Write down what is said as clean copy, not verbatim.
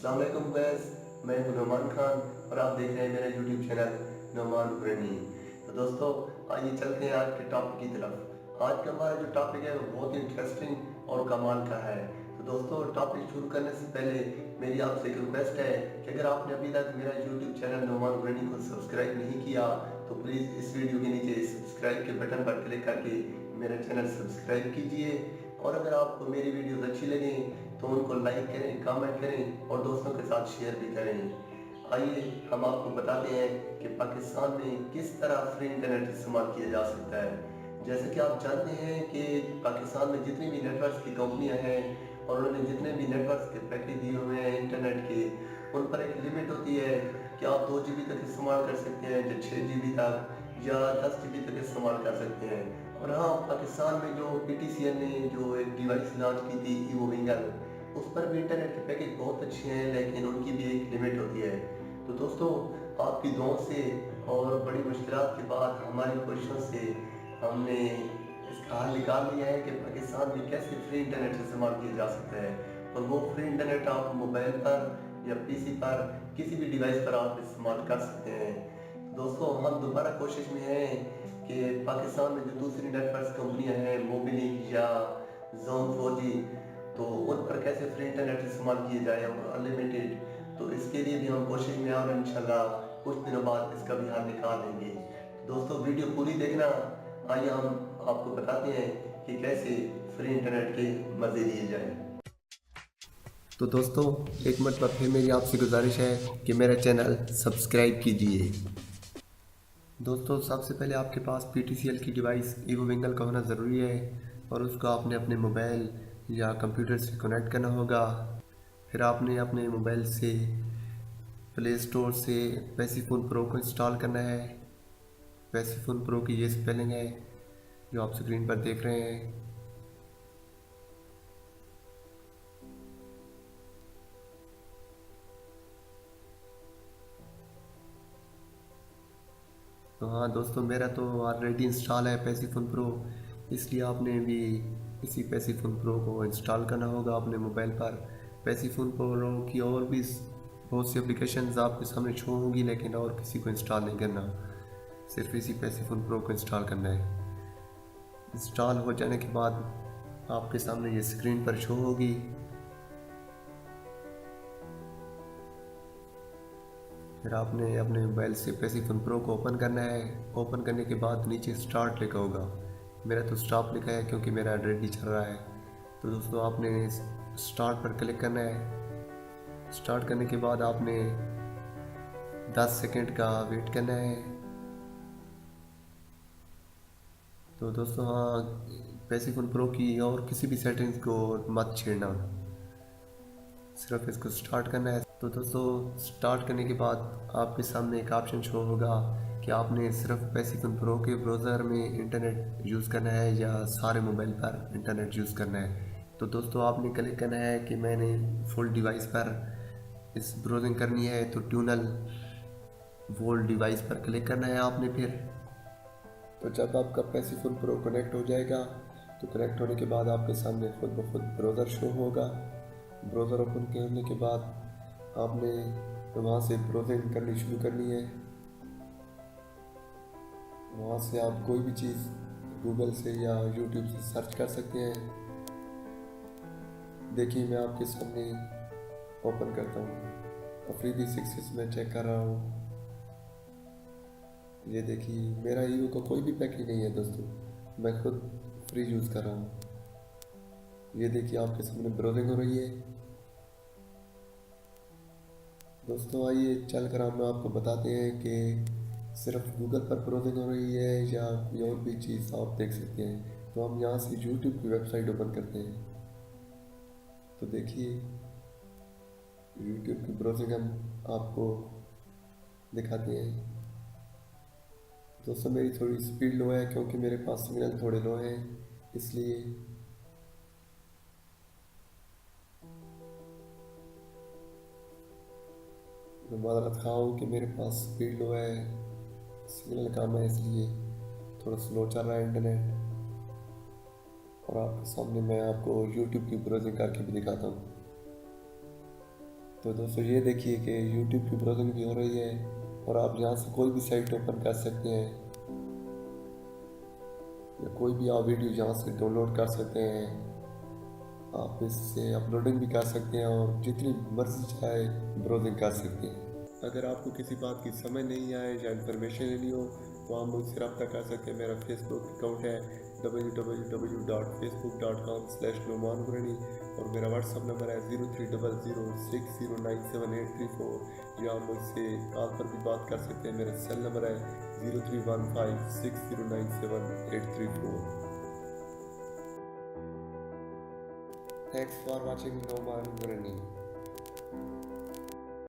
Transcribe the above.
अस्सलाम वालेकुम गाइस, मैं हूं नुमान खान और आप देख रहे हैं मेरा यूट्यूब चैनल नुमान गुरनी। तो दोस्तों, आइए चलते हैं आज के टॉपिक की तरफ। आज का हमारा जो टॉपिक है वो बहुत ही इंटरेस्टिंग और कमाल का है। तो दोस्तों, टॉपिक शुरू करने से पहले मेरी आपसे एक रिक्वेस्ट है कि अगर आपने अभी तक मेरा यूट्यूब चैनल नुमान गुरनी को सब्सक्राइब नहीं किया तो प्लीज़ इस वीडियो के नीचे सब्सक्राइब के बटन पर क्लिक करके मेरा चैनल सब्सक्राइब कीजिए। और अगर आपको मेरी वीडियोस अच्छी लगें तो उनको लाइक करें, कमेंट करें और दोस्तों के साथ शेयर भी करें। आइए हम आपको बताते हैं कि पाकिस्तान में किस तरह फ्री इंटरनेट इस्तेमाल किया जा सकता है। जैसे कि आप जानते हैं कि पाकिस्तान में जितनी भी नेटवर्क की कंपनियां हैं और उन्होंने जितने भी नेटवर्क के पैकेज दिए हुए हैं इंटरनेट के, उन पर एक लिमिट होती है कि आप 2 GB तक इस्तेमाल कर सकते हैं, या 6 GB तक, या 10 GB तक इस्तेमाल कर सकते हैं। और हाँ, पाकिस्तान में जो PTCL ने जो एक डिवाइस लॉन्च की थी ईवो विंगल, उस पर भी इंटरनेट के पैकेज बहुत अच्छे हैं, लेकिन उनकी भी एक लिमिट होती है। तो दोस्तों, आपकी दुआओं से और बड़ी मुश्किलात के बाद हमारी कोशिशों से हमने इसका हल निकाल लिया है कि पाकिस्तान में कैसे फ्री इंटरनेट इस्तेमाल किया जा सकता है। और वो फ्री इंटरनेट आप मोबाइल पर या PC पर किसी भी डिवाइस पर आप इस्तेमाल कर सकते हैं। दोस्तों, हम दोबारा कोशिश में हैं कि पाकिस्तान में जो दूसरी नेटवर्क कंपनियां हैं, मोबिलिंक या जोन 4G, तो उन पर कैसे फ्री इंटरनेट इस्तेमाल किए जाए और अनलिमिटेड, तो इसके लिए भी हम कोशिश में हैं और इंशाल्लाह कुछ दिनों बाद इसका भी हल निकाल देंगे। तो दोस्तों, वीडियो पूरी देखना। आइए हम आपको बताते हैं कि कैसे फ्री इंटरनेट के मज़े लिए जाएं। तो दोस्तों, एक मरतबा फिर मेरी आपसे गुजारिश है कि मेरा चैनल सब्सक्राइब कीजिए। दोस्तों, सबसे पहले आपके पास PTCL की डिवाइस ईवो विंगल का होना ज़रूरी है और उसको आपने अपने मोबाइल या कंप्यूटर से कनेक्ट करना होगा। फिर आपने अपने मोबाइल से प्ले स्टोर से पैसीफोन प्रो को इंस्टॉल करना है। पैसीफोन प्रो की ये स्पेलिंग है जो आप स्क्रीन पर देख रहे हैं। तो हाँ दोस्तों, मेरा तो ऑलरेडी इंस्टॉल है पैसीफोन प्रो, इसलिए आपने भी इसी पैसीफोन प्रो को इंस्टॉल करना होगा अपने मोबाइल पर। पैसीफोन प्रो की और भी बहुत सी एप्लीकेशंस आपके सामने शो होंगी, लेकिन और किसी को इंस्टॉल नहीं करना, सिर्फ इसी पैसीफोन प्रो को इंस्टॉल करना है। इंस्टॉल हो जाने के बाद आपके सामने ये स्क्रीन पर शो होगी। फिर आपने अपने मोबाइल से पैसीफोन प्रो को ओपन करना है। ओपन करने के बाद नीचे स्टार्ट लिखा होगा, मेरा तो स्टॉप लिखा है क्योंकि मेरा ऑलरेडी चल रहा है। तो दोस्तों, आपने स्टार्ट पर क्लिक करना है। स्टार्ट करने के बाद आपने 10 सेकंड का वेट करना है। तो दोस्तों, हाँ, पैसीफोन प्रो की और किसी भी सेटिंग्स को मत छेड़ना, सिर्फ इसको स्टार्ट करना है। तो दोस्तों, स्टार्ट करने के बाद आपके सामने एक ऑप्शन शो होगा कि आपने सिर्फ पैसीफोन प्रो के ब्राउज़र में इंटरनेट यूज़ करना है या सारे मोबाइल पर इंटरनेट यूज़ करना है। तो दोस्तों, आपने क्लिक करना है कि मैंने फुल डिवाइस पर इस ब्राउजिंग करनी है, तो ट्यूनल वोल्ड डिवाइस पर क्लिक करना है आपने। फिर तो जब आपका पैसीफोन प्रो कनेक्ट हो जाएगा तो कनेक्ट होने के बाद आपके सामने खुद ब खुद ब्राउज़र शो होगा। ब्राउज़र ओपन करने के बाद आपने वहाँ से ब्राउजिंग करनी शुरू करनी है। वहाँ से आप कोई भी चीज़ गूगल से या यूट्यूब से सर्च कर सकते हैं। देखिए, मैं आपके सामने ओपन करता हूँ, अफरीदी 6 में चेक कर रहा हूँ। ये देखिए, मेरा ईवो का कोई भी पैकेज नहीं है दोस्तों, मैं खुद फ्री यूज़ कर रहा हूँ। ये देखिए, आपके सामने ब्राउजिंग हो रही है। दोस्तों, आइए चल कर हम आपको बताते हैं कि सिर्फ गूगल पर ब्राउजिंग हो रही है या कोई और भी चीज़ आप देख सकते हैं। तो हम यहाँ से यूट्यूब की वेबसाइट ओपन करते हैं। तो देखिए, यूट्यूब की ब्राउजिंग हम आपको दिखाते हैं। दोस्तों, मेरी थोड़ी स्पीड लो है क्योंकि मेरे पास सिग्नल थोड़े लो हैं, इसलिए मैं माजरत खा हूँ कि मेरे पास स्पीड लो है, सिग्नल कम है, इसलिए थोड़ा स्लो चल रहा है इंटरनेट। और आपके सामने मैं आपको यूट्यूब की ब्राउजिंग करके भी दिखाता हूँ। तो दोस्तों ये देखिए कि YouTube की ब्राउजिंग भी हो रही है और आप यहाँ से कोई भी साइट ओपन कर सकते हैं या कोई भी आप वीडियो यहाँ से डाउनलोड कर सकते हैं। आप इससे अपलोडिंग भी कर सकते हैं और जितनी मर्जी चाहे ब्राउजिंग कर सकते हैं। अगर आपको किसी बात की समझ नहीं आए या इन्फॉर्मेशन लेनी हो तो आप मुझसे रब्ता कर सकते हैं। मेरा फेसबुक अकाउंट है www.facebook.com/numan और मेरा व्हाट्सअप नंबर है 0300609784 या आप मुझसे कॉल पर भी बात कर सकते हैं। मेरा सेल नंबर है 0315609784। Thanks for watching Numan Gurney.